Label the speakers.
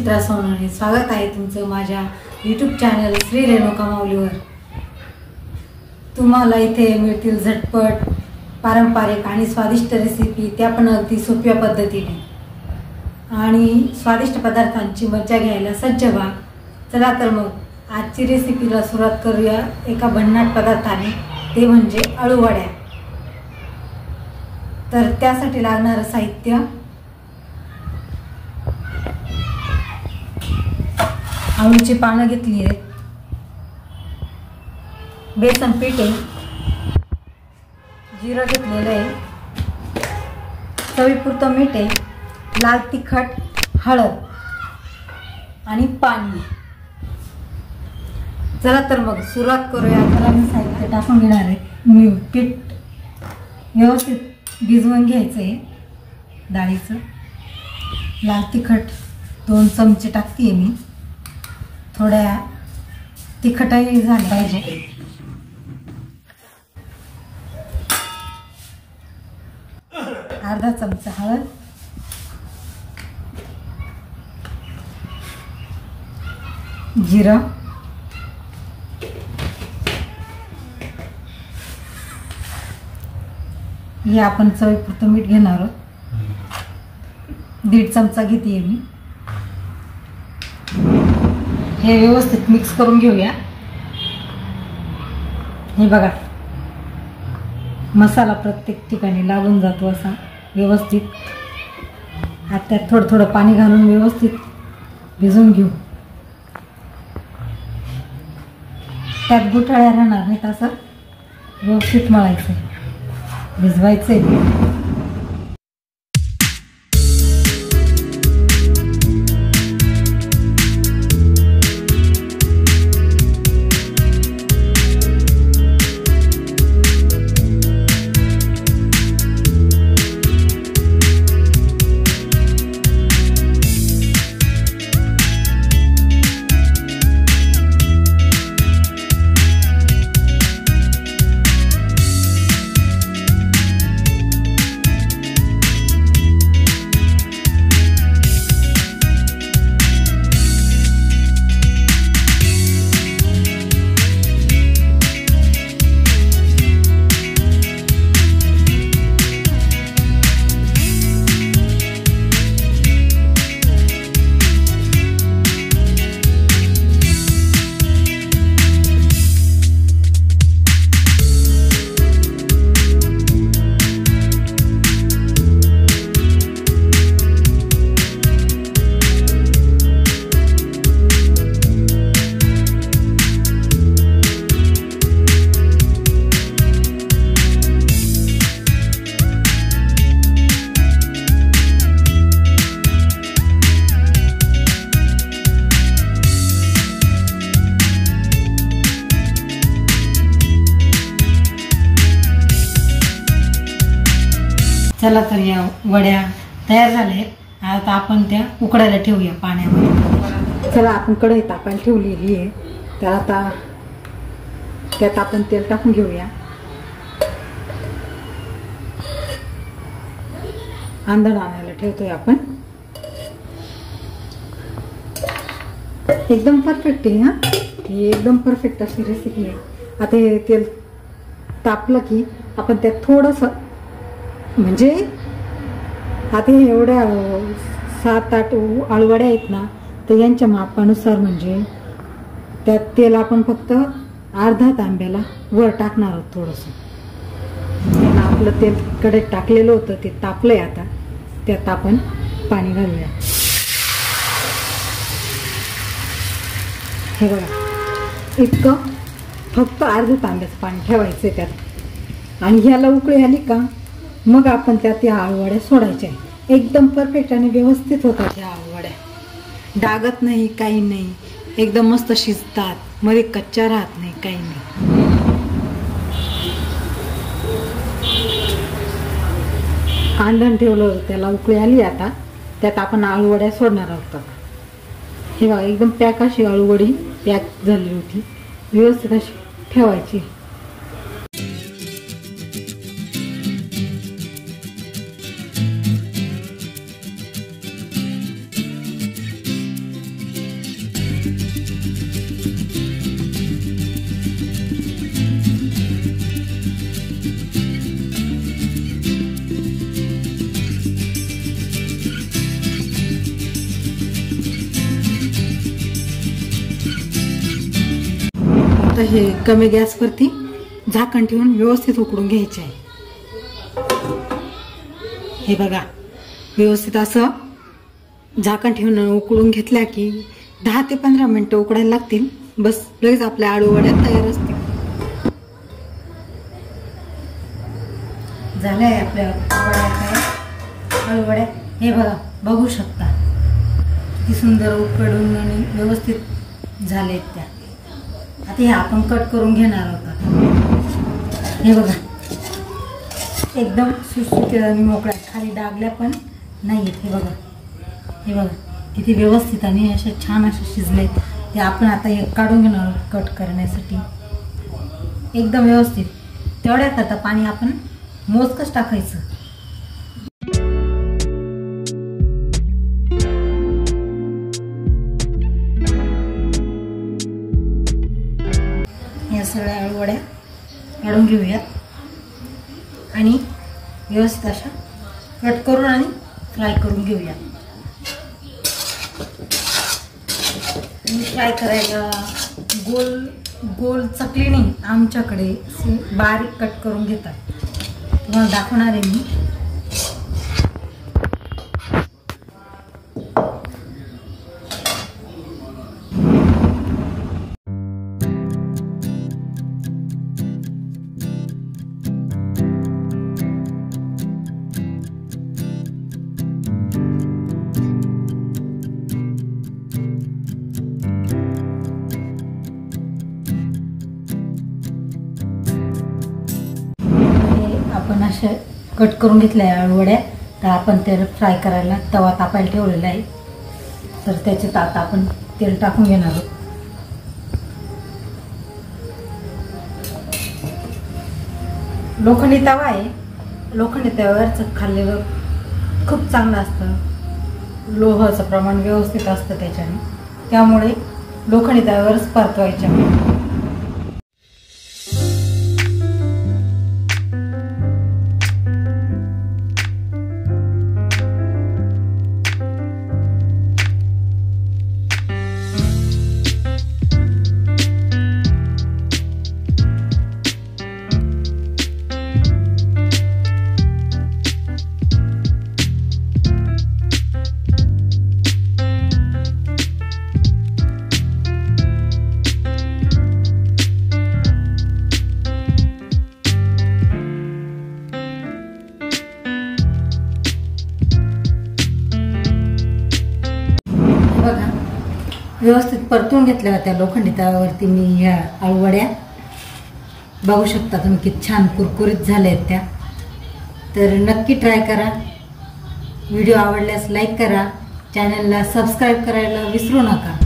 Speaker 1: सुचित्रा सोनवणे, स्वागत आहे तुमचं माझ्या यूट्यूब चॅनल श्री रेणुका माऊलीवर। तुम्हाला इथे मिळतील झटपट पारंपरिक आणि स्वादिष्ट रेसिपी, त्या पण अगदी सोप्या पद्धतीने, आणि स्वादिष्ट पदार्थांची मजा घ्यायला सज्ज व्हा। चला तर मग आजची रेसिपीला सुरुवात करूया एका भन्नाट पदार्थाने, ते म्हणजे अळूवड्या। तर त्यासाठी लागणारं साहित्य: अळूची पानं घेतली आहेत, बेसन पीठ आहे, जिरं घेतलेलं आहे, चवीपुरतं मीठ आहे, लाल तिखट, हळद आणि पाणी। चला तर मग सुरुवात करूया। त्याला मी साहित्य टाकून घेणार आहे। मी पीठ व्यवस्थित भिजवून घ्यायचं आहे डाळीचं। लाल तिखट 2 चमचे टाकते मी, थोड्या तिखटही झालं पाहिजे। अर्धा चमचा हळद, जिरं, हे आपण चवीपुरतं मीठ घेणार आहोत, 1.5 चमचा घेते मी। हे व्यवस्थित मिक्स करून घेऊया। हे बघा, मसाला प्रत्येक ठिकाणी लागून जातो असा व्यवस्थित। आता त्यात थोडं थोडं पाणी घालून व्यवस्थित भिजवून घेऊ। त्यात गुठळ्या राहणार नाहीत, असं व्यवस्थित मळायचं, भिजवायचं। चला तर या वड्या तयार झाल्या। आता आपण त्या उकडायला ठेवूया पाण्यामध्ये। चला, आपण कढई तापायला ठेवलेली आहे, तर आता त्यात आपण तेल टाकून घेऊया। आंधळ आणायला ठेवतोय आपण। एकदम परफेक्ट आहे हा, ही एकदम परफेक्ट अशी रेसिपी आहे। आता हे तेल तापलं की आपण त्यात थोडंसं, म्हणजे आता एवढ्या 7-8 अळूवड्या आहेत ना, तर यांच्या मापानुसार म्हणजे त्यात तेल आपण फक्त अर्धा तांब्याला वर टाकणार आहोत थोडंसं। आपलं तेल कढईत टाकलेलं होतं, ते तापलंय। आता त्यात आपण पाणी घालूया। हे बघा, इतकं फक्त अर्ध्या तांब्याचं पाणी ठेवायचं त्यात, आणि ह्याला उकळी आली का मग आपण त्यात या अळूवड्या सोडायच्या। एकदम परफेक्ट आणि व्यवस्थित होतात या अळूवड्या, डागत नाही, काही नाही, एकदम मस्त शिजतात, मध्ये कच्च्या राहत नाही, काही नाही। आंधण ठेवलं, त्याला उकळी आली, आता त्यात आपण अळूवड्या सोडणार आहोत। हे बघा, एकदम पॅक अशी अळूवडी पॅक झाली होती, व्यवस्थित अशी ठेवायची। आता हे कमी गॅसवरती झाकण ठेवून व्यवस्थित उकडून घ्यायचे आहे. हे बघा, व्यवस्थित असं झाकण ठेवून उकळून घेतल्या की 10 ते 15 मिनिटं उकडायला लागतील. बस लगेच आपल्या आळू वड्या तयार असतील. झालंय आपल्या वड्या तयार, आळू वड्या. हे बघा, बघू शकता किती सुंदर उकडून आणि व्यवस्थित झाले त्या. आता हे आपण कट करून घेणार आहोत. हे बघा, एकदम सुटसुटीत आणि मोकळ्या, खाली डागल्या पण नाहीत. हे बघा, हे बघा किती व्यवस्थित आणि असे छान असे शिजले. ते आपण आता हे काढून घेणार आहोत कट करण्यासाठी. एकदम व्यवस्थित. तेवढ्याकरता पाणी आपण मोजकंच टाकायचं. या सगळ्या आळू वड्या काढून घेऊयात आणि व्यवस्थित अशा कट करून आणि फ्राय करून घेऊया. फ्राय करायला गोल गोल चकली नाही, आमच्याकडे बारीक कट करून घेतात. तुम्हाला दाखवणार आहे मी. आपण अशा कट करून घेतल्या आळू वड्या. तर आपण ते फ्राय करायला तवा तापायला ठेवलेला आहे. तर त्याच्यात आता आपण तेल टाकून घेणार आहोत. लोखंडी तवा आहे. लोखंडी तव्यावरचं खाल्लेलं खूप चांगलं असतं. लोहाचं प्रमाण व्यवस्थित असतं त्याच्याने, त्यामुळे लोखंडी तव्यावरच परतवायच्या. व्यवस्थित परतून घेतल्या होत्या लोखंडी तव्यावरती मी ह्या आळू वड्या. बघू शकता तुम्ही किती छान कुरकुरीत झाल्या आहेत त्या. तर नक्की ट्राय करा. व्हिडिओ आवडल्यास लाईक करा. चॅनलला सबस्क्राईब करायला विसरू नका.